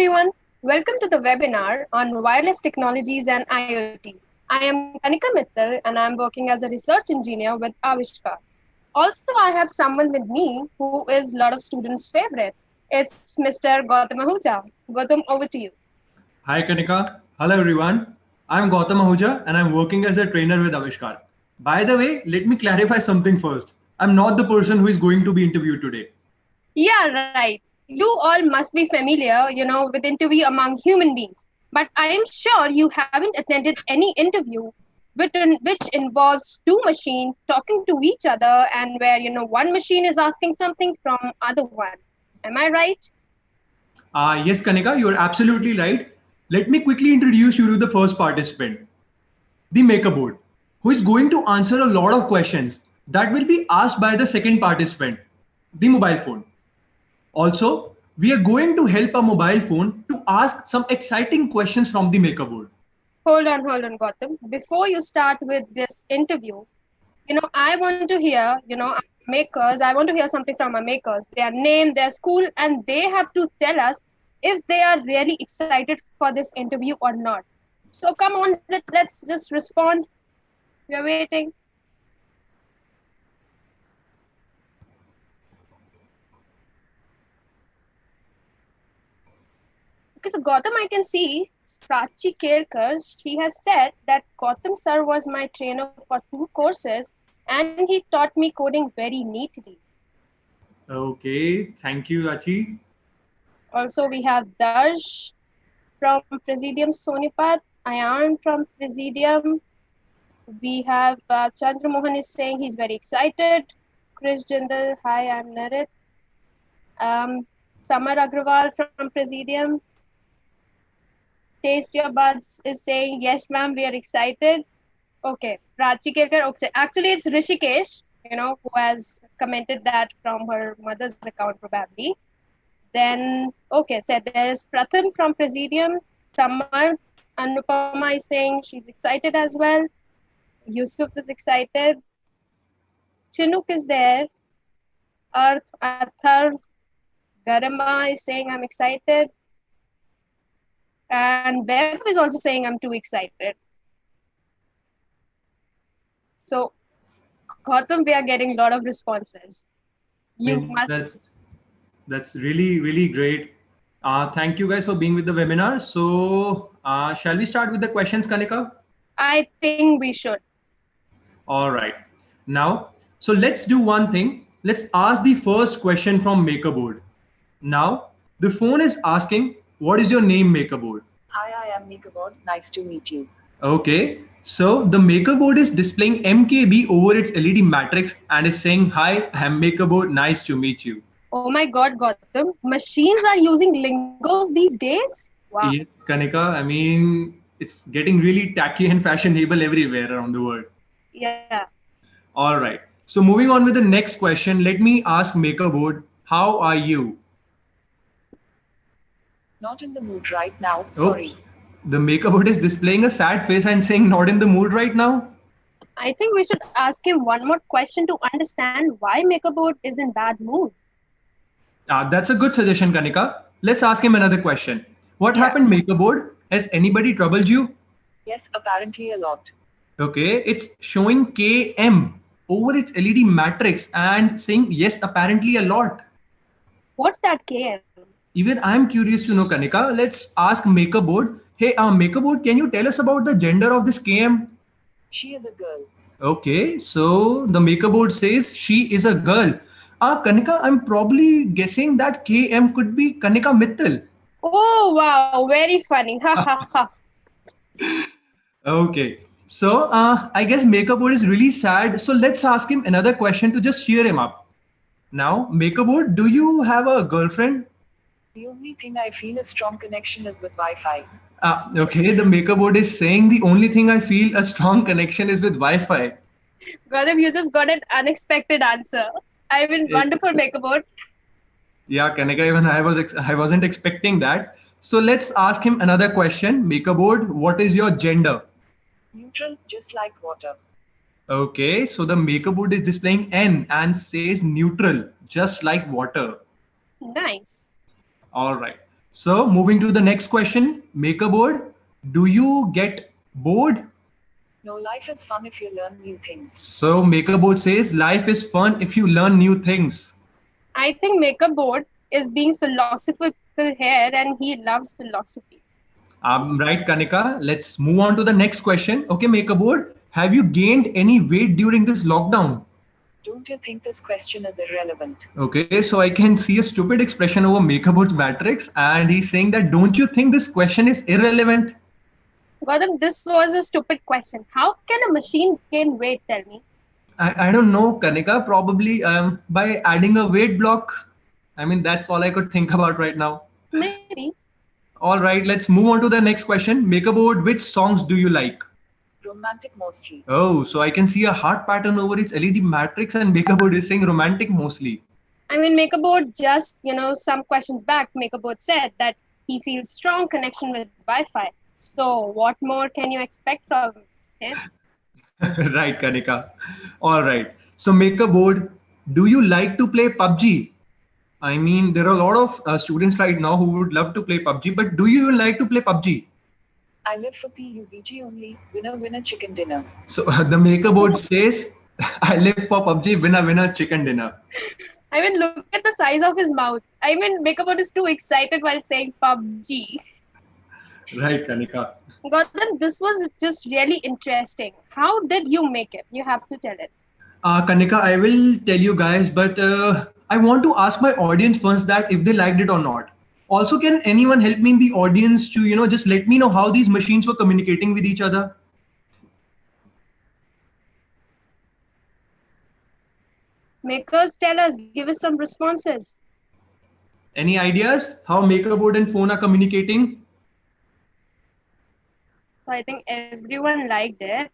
everyone. Welcome to the webinar on wireless technologies and IoT. I am Kanika Mittal and I am working as a research engineer with Avishkar. Also, I have someone with me who is a lot of students' favorite. It's Mr. Gautam Ahuja. Gautam, over to you. Hi Kanika. Hello everyone. I'm Gautam Ahuja and I'm working as a trainer with Avishkar. By the way, let me clarify something first. I'm not the person who is going to be interviewed today. Yeah, right. You all must be familiar, with interview among human beings. But I am sure you haven't attended any interview which involves two machines talking to each other and where, one machine is asking something from other one. Am I right? Yes, Kanika, you're absolutely right. Let me quickly introduce you to the first participant, the maker board, who is going to answer a lot of questions that will be asked by the second participant, the mobile phone. Also, we are going to help a mobile phone to ask some exciting questions from the maker board. Hold on, Gautam. Before you start with this interview, I want to hear, makers, I want to hear something from our makers, their name, their school, and they have to tell us if they are really excited for this interview or not. So come on, let's just respond. We are waiting. Okay, so Gautam, I can see Prachi Kelkar, she has said that Gautam sir was my trainer for 2 courses and he taught me coding very neatly. Okay, thank you, Rachi. Also, we have Darsh from Presidium Sonipat, Ayan from Presidium. We have Chandra Mohan is saying he's very excited. Chris Jindal, hi, I'm Narit. Samar Agrawal from Presidium. Taste Your Buds is saying, yes, ma'am, we are excited. Okay, Prachi Kelkar, okay. Actually, it's Rishikesh, who has commented that from her mother's account probably. Then, okay, so there's Pratham from Presidium, Tamar, Anupama is saying she's excited as well. Yusuf is excited. Chinook is there. Arth, Athar, Garama is saying I'm excited. And Bev is also saying I'm too excited. So, Gautam, we are getting a lot of responses. That's really, really great. Thank you guys for being with the webinar. So shall we start with the questions, Kanika? I think we should. All right. Now, so let's do one thing. Let's ask the first question from MakerBoard. Now, the phone is asking, what is your name, MakerBoard? Hi, I am MakerBoard. Nice to meet you. Okay. So the MakerBoard is displaying MKB over its LED matrix and is saying, hi, I'm MakerBoard. Nice to meet you. Oh my God, Gautam. Machines are using lingos these days? Wow. Yes, Kanika. I mean, it's getting really tacky and fashionable everywhere around the world. Yeah. All right. So moving on with the next question, let me ask MakerBoard, how are you? Not in the mood right now. Sorry. Oh, the MakerBoard is displaying a sad face and saying not in the mood right now. I think we should ask him one more question to understand why MakerBoard is in bad mood. That's a good suggestion, Kanika. Let's ask him another question. What happened, MakerBoard? Has anybody troubled you? Yes, apparently a lot. Okay, it's showing KM over its LED matrix and saying yes, apparently a lot. What's that KM? Even I'm curious to know, Kanika. Let's ask MakerBoard. Hey, MakerBoard, can you tell us about the gender of this KM? She is a girl. Okay, so the MakerBoard says she is a girl. Kanika, I'm probably guessing that KM could be Kanika Mittal. Oh, wow. Very funny. Ha, ha, ha. Okay. So I guess MakerBoard is really sad. So let's ask him another question to just cheer him up. Now, MakerBoard, do you have a girlfriend? The only thing I feel a strong connection is with Wi-Fi. Okay, the MakerBoard is saying the only thing I feel a strong connection is with Wi-Fi. Gautam, you just got an unexpected answer. I mean, wonderful MakerBoard. Yeah, Kanika, even I wasn't expecting that. So let's ask him another question. MakerBoard, what is your gender? Neutral, just like water. Okay, so the MakerBoard is displaying N and says neutral, just like water. Nice. All right. So moving to the next question, maker board. Do you get bored? No, life is fun if you learn new things. So maker board says life is fun if you learn new things. I think Maker Board is being philosophical here and he loves philosophy. Right, Kanika. Let's move on to the next question. Okay, maker board. Have you gained any weight during this lockdown? Don't you think this question is irrelevant? Okay, so I can see a stupid expression over Makerboard's matrix, and he's saying that don't you think this question is irrelevant? Gautam, this was a stupid question. How can a machine gain weight, tell me? I don't know, Kanika. Probably by adding a weight block. I mean, that's all I could think about right now. Maybe. All right, let's move on to the next question. Makerboard, which songs do you like? Romantic mostly. Oh, so I can see a heart pattern over its LED matrix, and Makerboard is saying romantic mostly. I mean, Makerboard just, some questions back, Makerboard said that he feels strong connection with Wi-Fi. So what more can you expect from him? Right, Kanika. All right. So Makerboard, do you like to play PUBG? I mean, there are a lot of students right now who would love to play PUBG, but do you even like to play PUBG? I live for PUBG only. Winner, winner, chicken dinner. So the Makerboard says, I live for PUBG, winner, winner, chicken dinner. I mean, look at the size of his mouth. I mean, Makerboard is too excited while saying PUBG. Right, Kanika. Gautam, this was just really interesting. How did you make it? You have to tell it. Kanika, I will tell you guys, but I want to ask my audience first that if they liked it or not. Also, can anyone help me in the audience to, just let me know how these machines were communicating with each other? Makers, tell us, give us some responses. Any ideas how Makerboard and phone are communicating? So I think everyone liked it.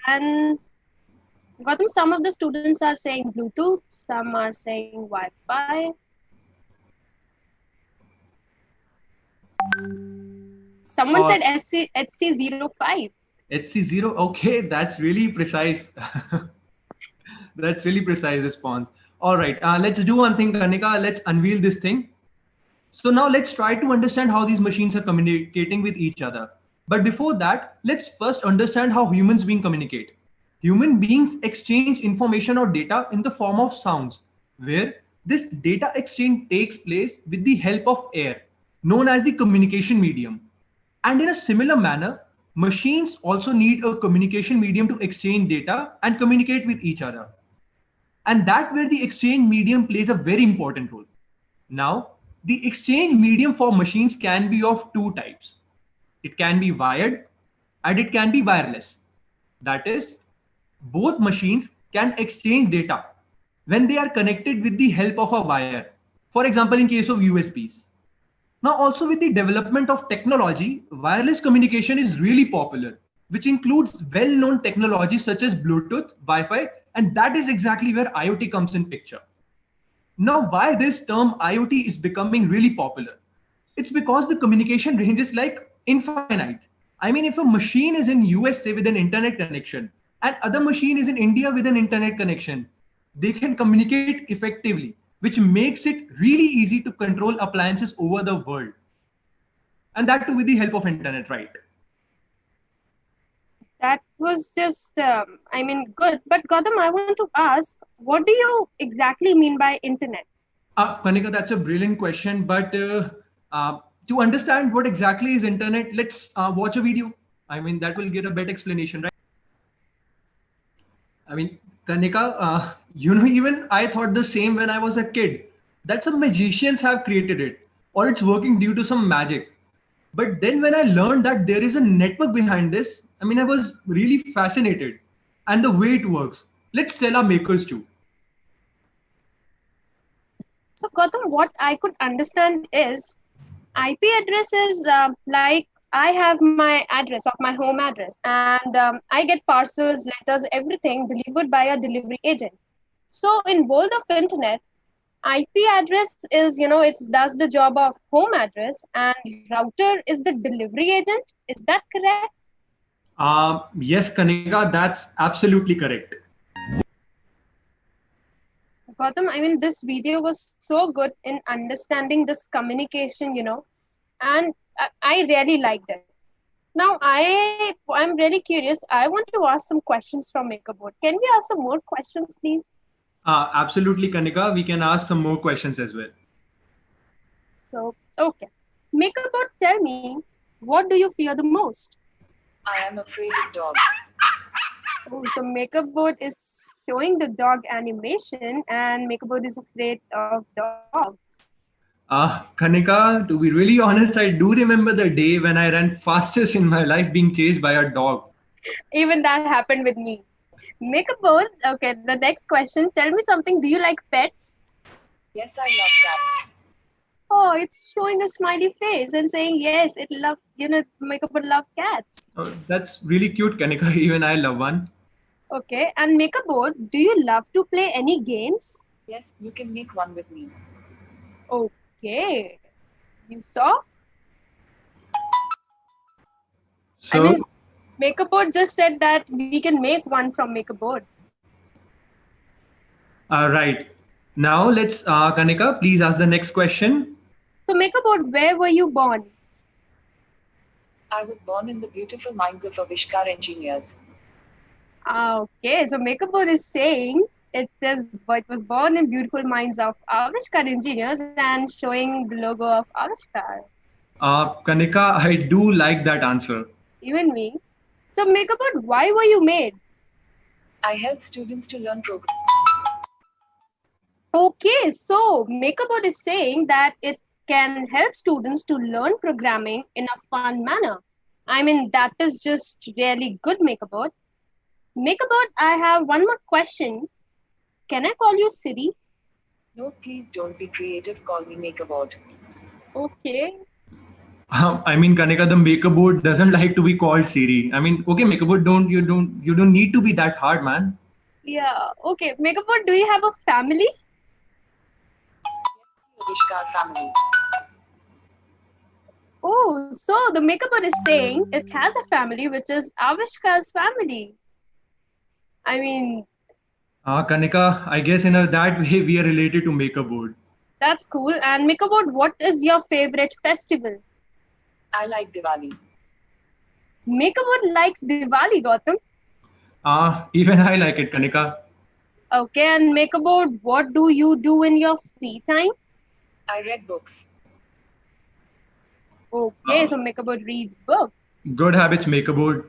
And Gautam, some of the students are saying Bluetooth, some are saying Wi-Fi. Someone said HC05. HC0, okay, that's really precise. That's really precise response. All right, let's do one thing, Kanika. Let's unveil this thing. So now let's try to understand how these machines are communicating with each other. But before that, let's first understand how humans beings communicate. Human beings exchange information or data in the form of sounds, where this data exchange takes place with the help of air, known as the communication medium. And in a similar manner, machines also need a communication medium to exchange data and communicate with each other. And that's where the exchange medium plays a very important role. Now, the exchange medium for machines can be of two types. It can be wired and it can be wireless. That is, both machines can exchange data when they are connected with the help of a wire. For example, in case of USBs. Now, also with the development of technology, wireless communication is really popular, which includes well-known technologies such as Bluetooth, Wi-Fi, and that is exactly where IoT comes in picture. Now, why this term IoT is becoming really popular? It's because the communication range is like infinite. I mean, if a machine is in USA with an internet connection and other machine is in India with an internet connection, they can communicate effectively, which makes it really easy to control appliances over the world. And that too with the help of internet, right? That was just, good. But Gautam, I want to ask, what do you exactly mean by internet? Kanika, that's a brilliant question. But to understand what exactly is internet, let's watch a video. I mean, that will get a better explanation, right? I mean, Kanika, even I thought the same when I was a kid, that some magicians have created it, or it's working due to some magic. But then when I learned that there is a network behind this, I mean, I was really fascinated. And the way it works. Let's tell our makers too. So Gautam, what I could understand is IP address is like I have my address of my home address and I get parcels, letters, everything delivered by a delivery agent. So in world of internet, IP address is, it does the job of home address and router is the delivery agent. Is that correct? Yes, Kanika, that's absolutely correct. Gautam, I mean, this video was so good in understanding this communication, and I really liked it. Now I'm really curious. I want to ask some questions from MakerBoard. Can we ask some more questions, please? Absolutely, Kanika. We can ask some more questions as well. So okay, MakerBoard, tell me, what do you fear the most? I am afraid of dogs. Oh, so MakerBoard is showing the dog animation, and MakerBoard is afraid of dogs. Kanika, to be really honest, I do remember the day when I ran fastest in my life being chased by a dog. Even that happened with me. MakerBoard, okay, the next question. Tell me something. Do you like pets? Yes, I love cats. Oh, it's showing a smiley face and saying yes, it love MakerBoard love cats. Oh, that's really cute, Kanika. Even I love one. Okay, and MakerBoard, do you love to play any games? Yes, you can make one with me. Okay, you saw? So, I mean, MakerBoard just said that we can make one from MakerBoard. right. Now let's, Kanika, please ask the next question. So MakerBoard, where were you born? I was born in the beautiful minds of Avishkar engineers. Okay, so MakerBoard is saying it was born in beautiful minds of Avishkar engineers and showing the logo of Avishkar. Kanika, I do like that answer. Even me. So MakerBoard, why were you made? I help students to learn programming. Okay, so MakerBoard is saying that it can help students to learn programming in a fun manner. I mean, that is just really good, MakerBoard. MakerBoard, I have one more question. Can I call you Siri? No, please don't be creative. Call me MakerBoard. Okay. I mean, Kanika, the MakerBoard doesn't like to be called Siri. I mean, okay, MakerBoard, you don't need to be that hard, man. Yeah. Okay. MakerBoard, do you have a family? Avishkar family. Oh, so the MakerBoard is saying it has a family, which is Avishkar's family. I mean, Kanika, I guess in that way we are related to MakerBoard. that's cool. And MakerBoard, what is your favorite festival? I like Diwali. MakerBoard likes Diwali, Gautam. Even I like it, Kanika. Okay, and MakerBoard, what do you do in your free time? I read books. Okay, so MakerBoard reads books. Good habits, MakerBoard.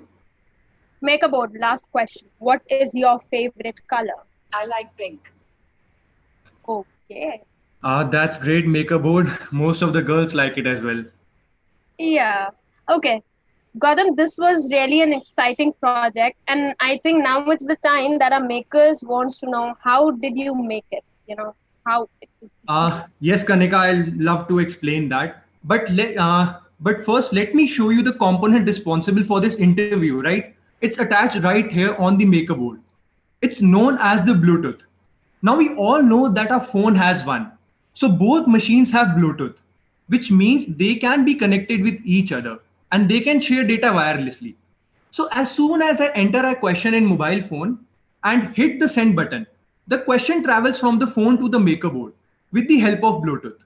MakerBoard, last question. What is your favorite color? I like pink. Okay. That's great, MakerBoard. Most of the girls like it as well. Yeah. Okay. Gautam, this was really an exciting project, and I think now it's the time that our makers wants to know how did you make it? You know how it is. Yes, Kanika, I'll love to explain that. But first, let me show you the component responsible for this interview. Right, it's attached right here on the MakerBoard. It's known as the Bluetooth. Now we all know that our phone has one. So both machines have Bluetooth, which means they can be connected with each other and they can share data wirelessly. So as soon as I enter a question in mobile phone and hit the send button, the question travels from the phone to the MakerBoard with the help of Bluetooth.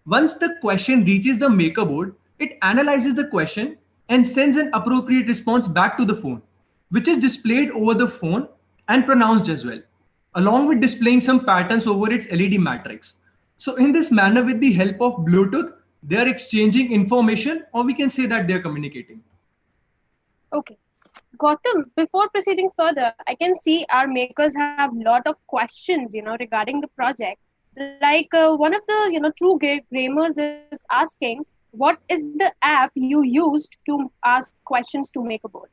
Once the question reaches the MakerBoard, it analyzes the question and sends an appropriate response back to the phone, which is displayed over the phone and pronounced as well, along with displaying some patterns over its LED matrix. So in this manner, with the help of Bluetooth, they are exchanging information, or we can say that they are communicating. Okay. Gautam, before proceeding further, I can see our makers have a lot of questions, regarding the project. Like one of the, true gamers is asking, what is the app you used to ask questions to MakerBoard?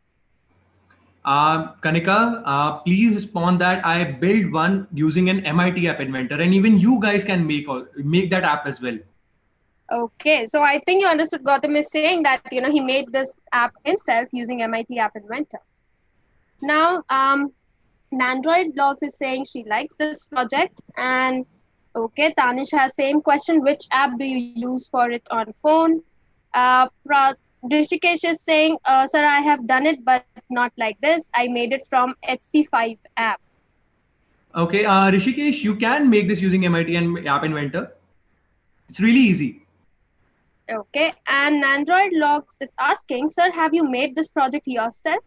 Kanika, please respond that I built one using an MIT App Inventor, and even you guys can make that app as well. Okay, so I think you understood. Gautam is saying that he made this app himself using MIT App Inventor. Now, Nandroid Blogs is saying she likes this project, and okay, Tanish has same question. Which app do you use for it on phone? Rishikesh is saying, sir, I have done it, but not like this. I made it from HC5 app. Okay, Rishikesh, you can make this using MIT and App Inventor. It's really easy. Okay. And Android Logs is asking, sir, have you made this project yourself?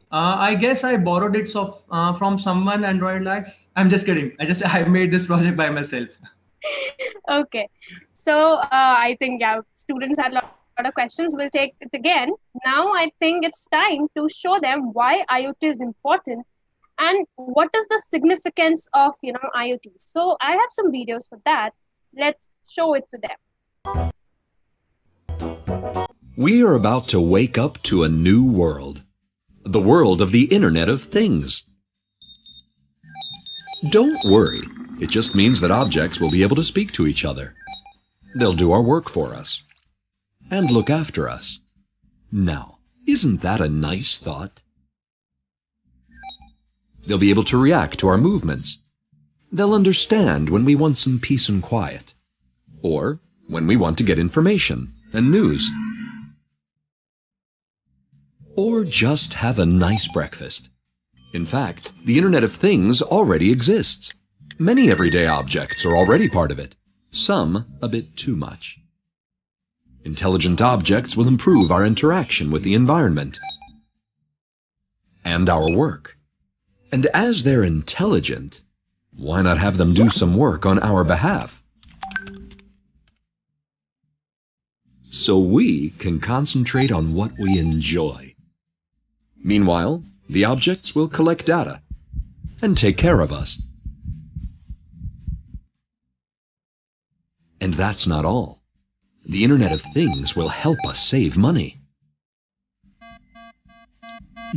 I guess I borrowed it from someone, Android Lax. I'm just kidding. I made this project by myself. Okay. So I think, yeah, students had a lot of questions. We'll take it again. Now I think it's time to show them why IoT is important and what is the significance of, IoT. So I have some videos for that. Let's show it to them. We are about to wake up to a new world. The world of the Internet of Things. Don't worry. It just means that objects will be able to speak to each other. They'll do our work for us. And look after us. Now, isn't that a nice thought? They'll be able to react to our movements. They'll understand when we want some peace and quiet. Or when we want to get information and news. Or just have a nice breakfast. In fact, the Internet of Things already exists. Many everyday objects are already part of it, some a bit too much. Intelligent objects will improve our interaction with the environment and our work. And as they're intelligent, why not have them do some work on our behalf? So we can concentrate on what we enjoy. Meanwhile, the objects will collect data and take care of us. And that's not all. The Internet of Things will help us save money.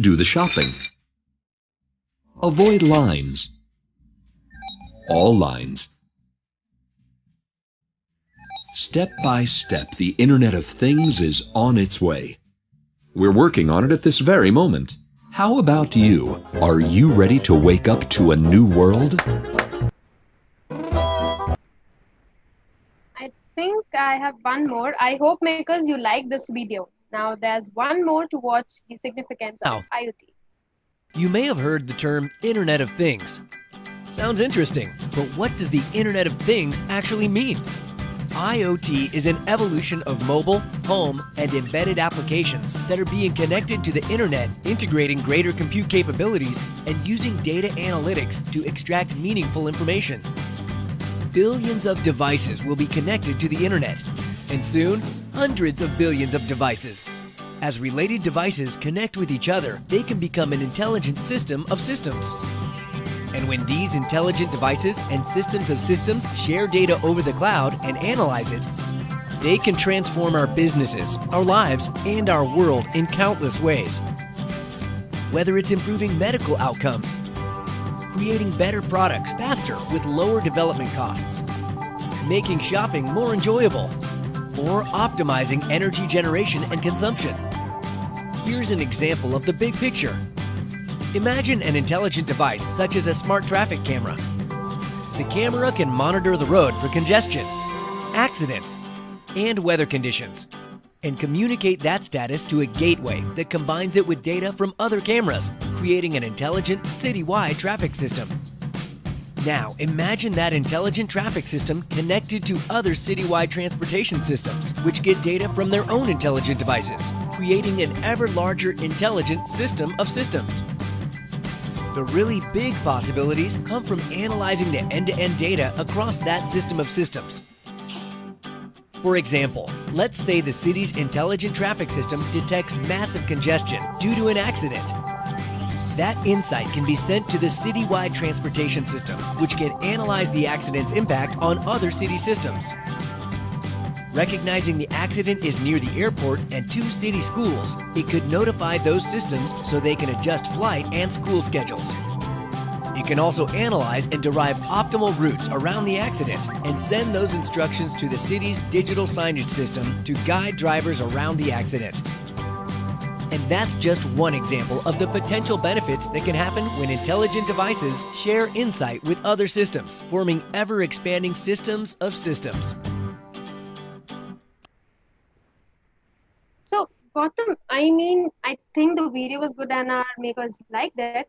Do the shopping. Avoid lines. All lines. Step by step, the Internet of Things is on its way. We're working on it at this very moment. How about you? Are you ready to wake up to a new world? I think I have one more. I hope makers you like this video. Now there's one more to watch the significance of IoT. You may have heard the term Internet of Things. Sounds interesting, but what does the Internet of Things actually mean? IoT is an evolution of mobile, home, and embedded applications that are being connected to the Internet, integrating greater compute capabilities and using data analytics to extract meaningful information. Billions of devices will be connected to the Internet, and soon, hundreds of billions of devices. As related devices connect with each other, they can become an intelligent system of systems. And when these intelligent devices and systems of systems share data over the cloud and analyze it, they can transform our businesses, our lives, and our world in countless ways. Whether it's improving medical outcomes, creating better products faster with lower development costs, making shopping more enjoyable, or optimizing energy generation and consumption. Here's an example of the big picture. Imagine an intelligent device such as a smart traffic camera. The camera can monitor the road for congestion, accidents, and weather conditions, and communicate that status to a gateway that combines it with data from other cameras, creating an intelligent citywide traffic system. Now, imagine that intelligent traffic system connected to other citywide transportation systems, which get data from their own intelligent devices, creating an ever larger intelligent system of systems. The really big possibilities come from analyzing the end-to-end data across that system of systems. For example, let's say the city's intelligent traffic system detects massive congestion due to an accident. That insight can be sent to the citywide transportation system, which can analyze the accident's impact on other city systems. Recognizing the accident is near the airport and 2 city schools, it could notify those systems so they can adjust flight and school schedules. It can also analyze and derive optimal routes around the accident and send those instructions to the city's digital signage system to guide drivers around the accident. And that's just one example of the potential benefits that can happen when intelligent devices share insight with other systems, forming ever-expanding systems of systems. So, Gautam, I think the video was good and our makers liked it.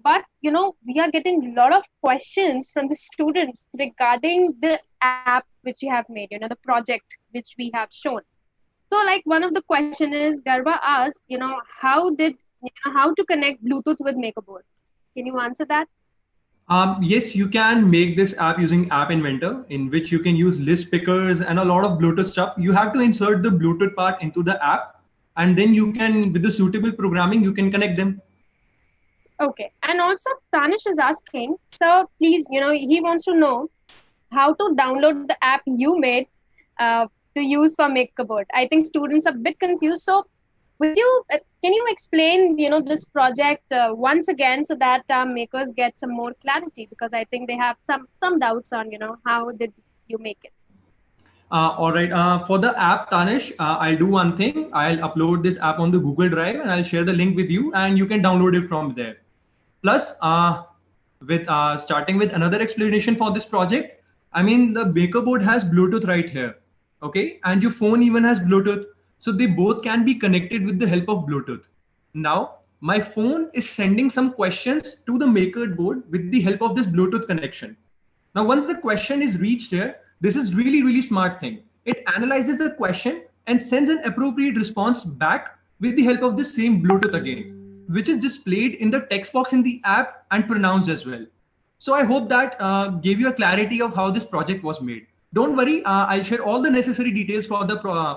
But, we are getting a lot of questions from the students regarding the app which you have made, the project which we have shown. So like one of the question is Garba asked, how to connect Bluetooth with MakerBoard. Can you answer that? Yes, you can make this app using App Inventor, in which you can use list pickers and a lot of Bluetooth stuff. You have to insert the Bluetooth part into the app, and then you can, with the suitable programming, you can connect them. Okay. And also Tanish is asking, so please, he wants to know how to download the app you made to use for MakerBoard. I think students are a bit confused. So can you explain, this project once again so that makers get some more clarity? Because I think they have some doubts on, how did you make it? All right. For the app, Tanish, I'll do one thing. I'll upload this app on the Google Drive and I'll share the link with you, and you can download it from there. Plus, with starting with another explanation for this project, I mean, the MakerBoard has Bluetooth right here, okay? And your phone even has Bluetooth. So they both can be connected with the help of Bluetooth. Now, my phone is sending some questions to the MakerBoard with the help of this Bluetooth connection. Now, once the question is reached here, this is really, really smart thing. It analyzes the question and sends an appropriate response back with the help of the same Bluetooth again, which is displayed in the text box in the app and pronounced as well. So I hope that gave you a clarity of how this project was made. Don't worry, I'll share all the necessary details for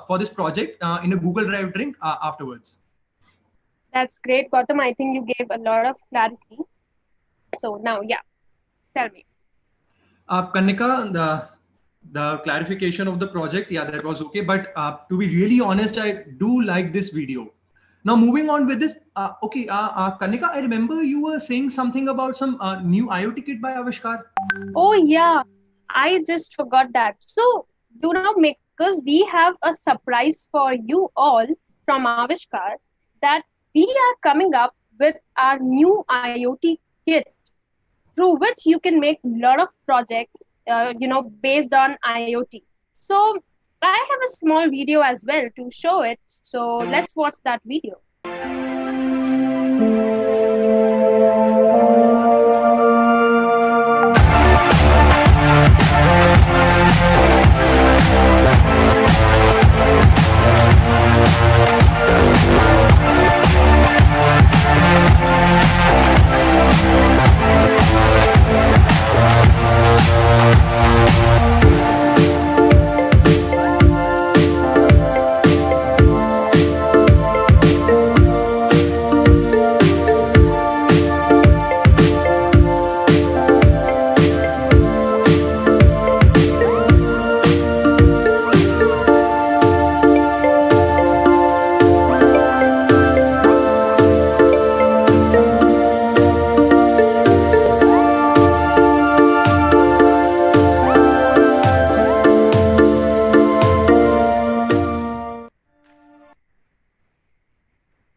for this project in a Google Drive link afterwards. That's great, Gautam. I think you gave a lot of clarity. So now, yeah, tell me. Kanika, the clarification of the project, yeah, that was okay. But to be really honest, I do like this video. Now, moving on with this, Kanika, I remember you were saying something about some new IoT kit by Avishkar. Oh, yeah, I just forgot that. So, makers, we have a surprise for you all from Avishkar that we are coming up with our new IoT kit through which you can make a lot of projects, based on IoT. So I have a small video as well to show it. So let's watch that video.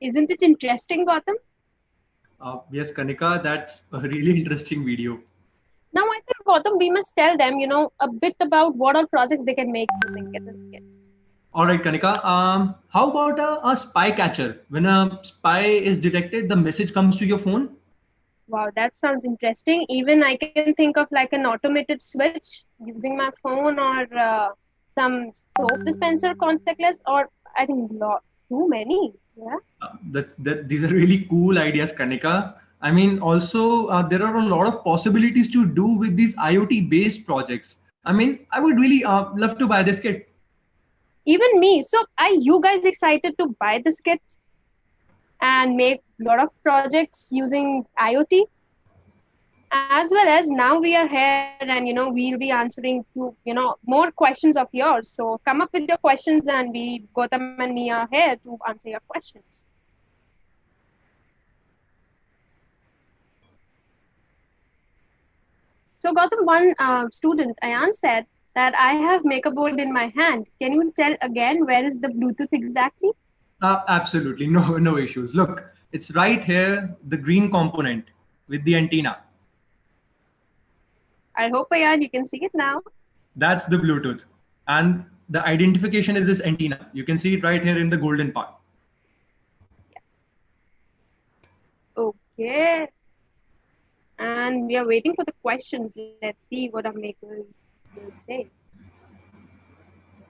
Isn't it interesting, Gautam? Yes, Kanika, that's a really interesting video. Now, I think, Gautam, we must tell them, a bit about what all projects they can make using this kit. All right, Kanika. How about a spy catcher? When a spy is detected, the message comes to your phone. Wow, that sounds interesting. Even I can think of like an automated switch using my phone, or some soap dispenser contactless, or I think too many. Yeah. These are really cool ideas, Kanika. I mean, also there are a lot of possibilities to do with these IoT-based projects. I mean, I would really love to buy this kit. Even me. So are you guys excited to buy this kit and make a lot of projects using IoT? As well as now we are here and, we'll be answering to, more questions of yours. So come up with your questions and Gautam and me are here to answer your questions. So Gautam, one student, Ayan, said that I have MakerBoard in my hand. Can you tell again where is the Bluetooth exactly? Absolutely, no issues. Look, it's right here, the green component with the antenna. I hope, Ayan, you can see it now. That's the Bluetooth. And the identification is this antenna. You can see it right here in the golden part. Okay. And we are waiting for the questions. Let's see what our makers will say.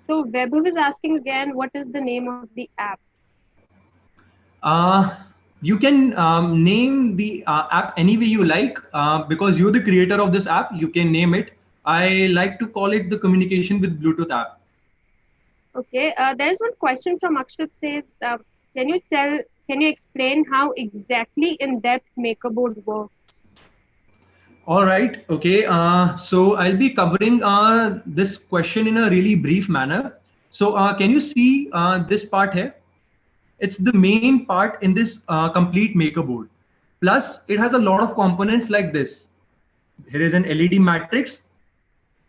So Vaibhav is asking again, what is the name of the app? You can name the app any way you like because you're the creator of this app. You can name it. I like to call it the communication with Bluetooth app. Okay, there is one question from Akshat says, can you explain how exactly in-depth MakerBoard works? All right. Okay. So I'll be covering this question in a really brief manner. So can you see this part here? It's the main part in this complete MakerBoard. Plus, it has a lot of components like this. Here is an LED matrix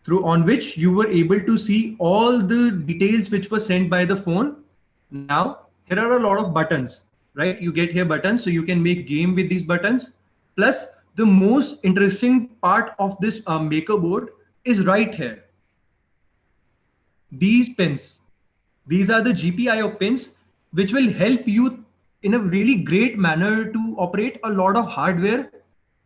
through on which you were able to see all the details which were sent by the phone. Now, here are a lot of buttons, right? You get here buttons, so you can make game with these buttons. Plus, the most interesting part of this MakerBoard is right here. These pins. These are the GPIO pins, which will help you in a really great manner to operate a lot of hardware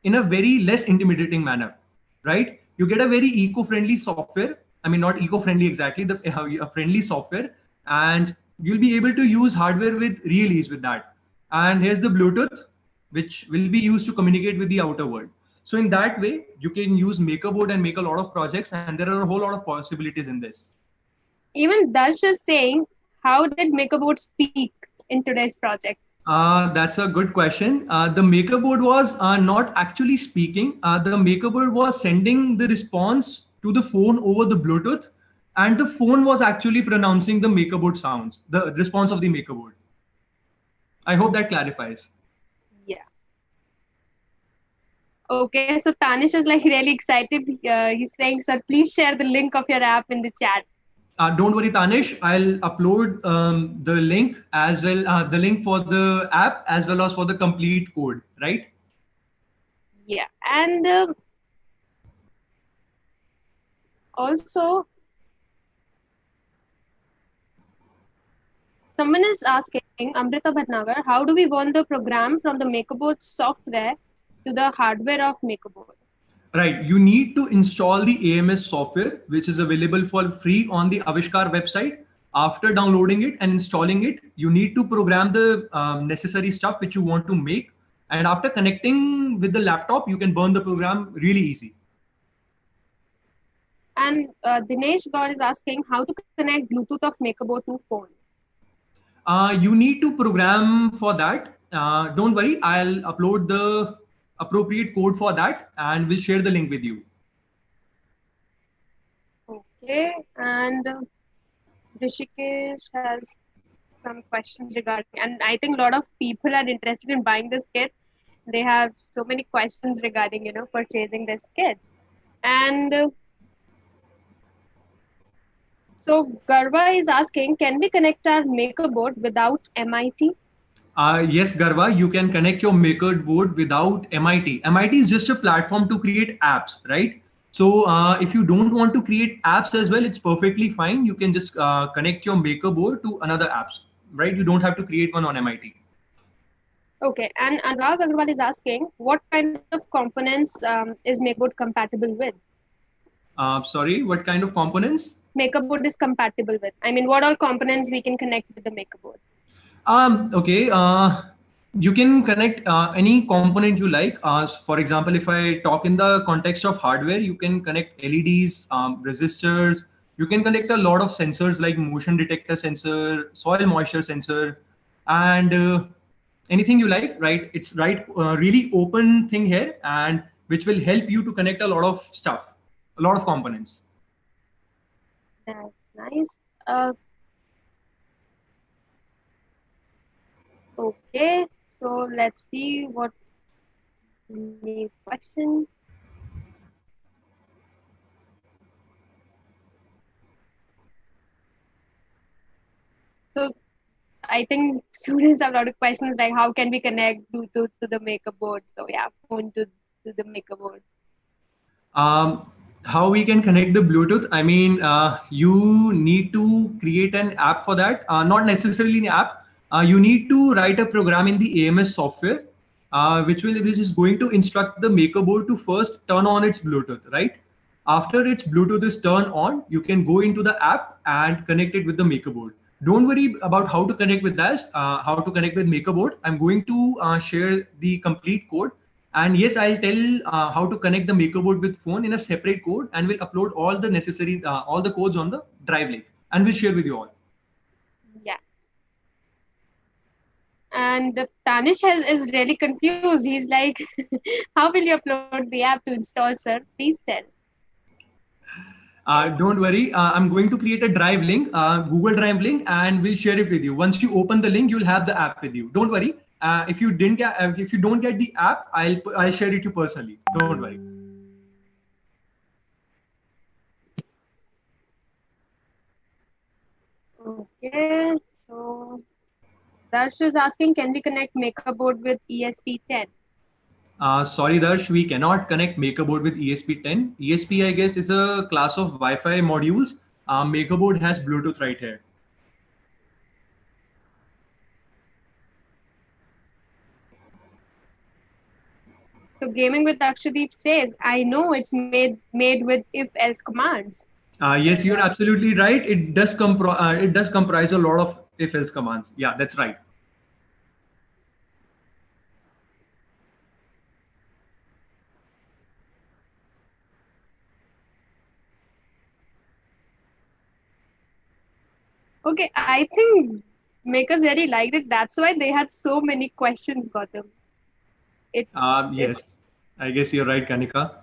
in a very less intimidating manner, right? You get a very eco-friendly software. I mean, not eco-friendly exactly, a friendly software, and you'll be able to use hardware with real ease with that. And here's the Bluetooth, which will be used to communicate with the outer world. So in that way, you can use MakerBoard and make a lot of projects, and there are a whole lot of possibilities in this. Even Dash is saying, how did MakerBoard speak in today's project? That's a good question. The MakerBoard was not actually speaking. The MakerBoard was sending the response to the phone over the Bluetooth, and the phone was actually pronouncing the MakerBoard sounds, the response of the MakerBoard. I hope that clarifies. Yeah. Okay, so Tanish is like really excited. He's saying, sir, please share the link of your app in the chat. Don't worry, Tanish. I'll upload the link as well, the link for the app as well as for the complete code, right? Yeah, and also someone is asking, Amrita Bhatnagar, how do we run the program from the MakerBoard software to the hardware of MakerBoard? Right. You need to install the AMS software, which is available for free on the Avishkar website. After downloading it and installing it, you need to program the necessary stuff which you want to make. And after connecting with the laptop, you can burn the program really easy. And Dinesh God is asking how to connect Bluetooth of MakerBoard to phone. You need to program for that. Don't worry, I'll upload the appropriate code for that and we'll share the link with you. Okay, and Rishikesh has some questions regarding, and I think a lot of people are interested in buying this kit. They have so many questions regarding, purchasing this kit. And so Garva is asking, can we connect our MakerBoard without MIT? Yes, Garva, you can connect your MakerBoard without MIT. MIT is just a platform to create apps, right? So if you don't want to create apps as well, it's perfectly fine. You can just connect your MakerBoard to another apps, right? You don't have to create one on MIT. Okay, and Anurag Agarwal is asking, what kind of components is MakerBoard compatible with? Sorry, what kind of components? MakerBoard is compatible with. I mean, what all components we can connect with the MakerBoard? Okay, you can connect any component you like. For example, if I talk in the context of hardware, you can connect LEDs, resistors. You can connect a lot of sensors like motion detector sensor, soil moisture sensor, and anything you like, right? It's really open thing here, and which will help you to connect a lot of stuff, a lot of components. That's nice. Okay, so let's see what's the question. So I think students have a lot of questions like how can we connect Bluetooth to the MakerBoard? So yeah, phone to the MakerBoard. How we can connect the Bluetooth? I mean, you need to create an app for that. Not necessarily an app. You need to write a program in the AMS software, which is going to instruct the MakerBoard to first turn on its Bluetooth, right? After its Bluetooth is turned on, you can go into the app and connect it with the MakerBoard. Don't worry about how to connect with us, how to connect with MakerBoard. I'm going to share the complete code. And yes, I'll tell how to connect the MakerBoard with phone in a separate code, and we'll upload all the necessary, all the codes on the Drive link, and we'll share with you all. Yeah. And Tanish is really confused. He's like, how will you upload the app to install, sir? Please tell. Don't worry. I'm going to create a Drive link, Google Drive link, and we'll share it with you. Once you open the link, you'll have the app with you. Don't worry. If you don't get the app, I'll share it to you personally. Don't worry. Okay. So Darsh is asking, can we connect MakerBoard with ESP10? Sorry, Darsh, we cannot connect MakerBoard with ESP10. ESP, I guess, is a class of Wi-Fi modules. MakerBoard has Bluetooth right here. So Gaming with Akshadeep says, I know it's made with if-else commands. Yes, you're absolutely right. It does comprise a lot of if-else commands. Yeah, that's right. Okay, I think makers really liked it. That's why they had so many questions, Gautam. Yes, I guess you're right, Kanika.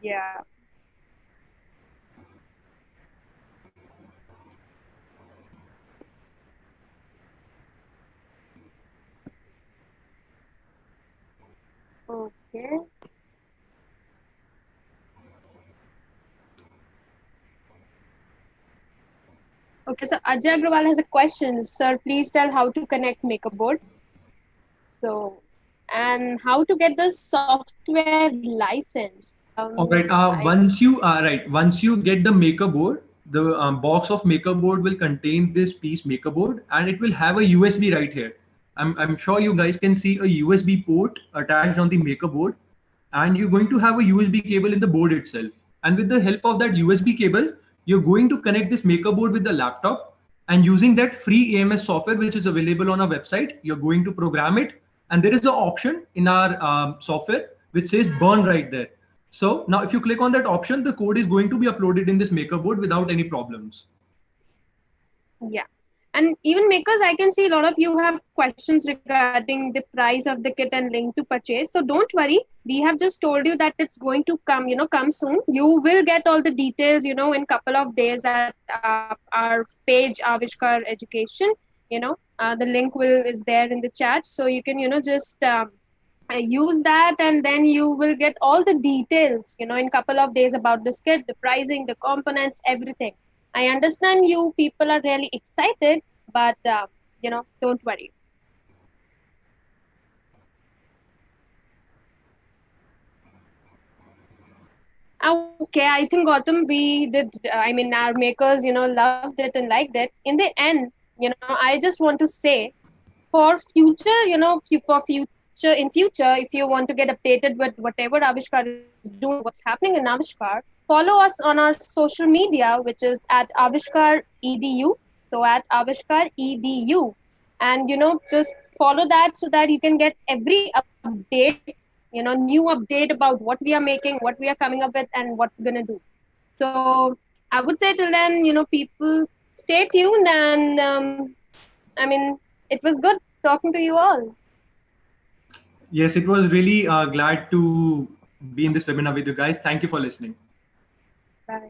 Yeah. Okay. Okay, so Ajay Agrawal has a question. Sir, please tell how to connect MakerBoard. So, and how to get the software license. All right. Once you get the MakerBoard, the box of MakerBoard will contain this piece MakerBoard, and it will have a USB right here. I'm sure you guys can see a USB port attached on the MakerBoard, and you're going to have a USB cable in the board itself. And with the help of that USB cable, you're going to connect this MakerBoard with the laptop, and using that free AMS software, which is available on our website, you're going to program it. And there is an option in our software which says burn right there. So now if you click on that option, the code is going to be uploaded in this MakerBoard without any problems. Yeah. And even makers, I can see a lot of you have questions regarding the price of the kit and link to purchase. So don't worry. We have just told you that it's going to come, come soon. You will get all the details, in a couple of days at our page, Avishkar Education. The link is there in the chat. So you can, just use that, and then you will get all the details, in a couple of days about this kit, the pricing, the components, everything. I understand you people are really excited, but, don't worry. Okay, I think Gautam, we did, our makers, loved it and liked it. In the end, I just want to say, for future, in future, if you want to get updated with whatever Avishkar is doing, what's happening in Avishkar, follow us on our social media, which is at Avishkar Edu. So at Avishkar Edu. And, just follow that so that you can get every update, new update about what we are making, what we are coming up with, and what we're going to do. So I would say till then, people stay tuned. And, it was good talking to you all. Yes, it was really glad to be in this webinar with you guys. Thank you for listening. Bye.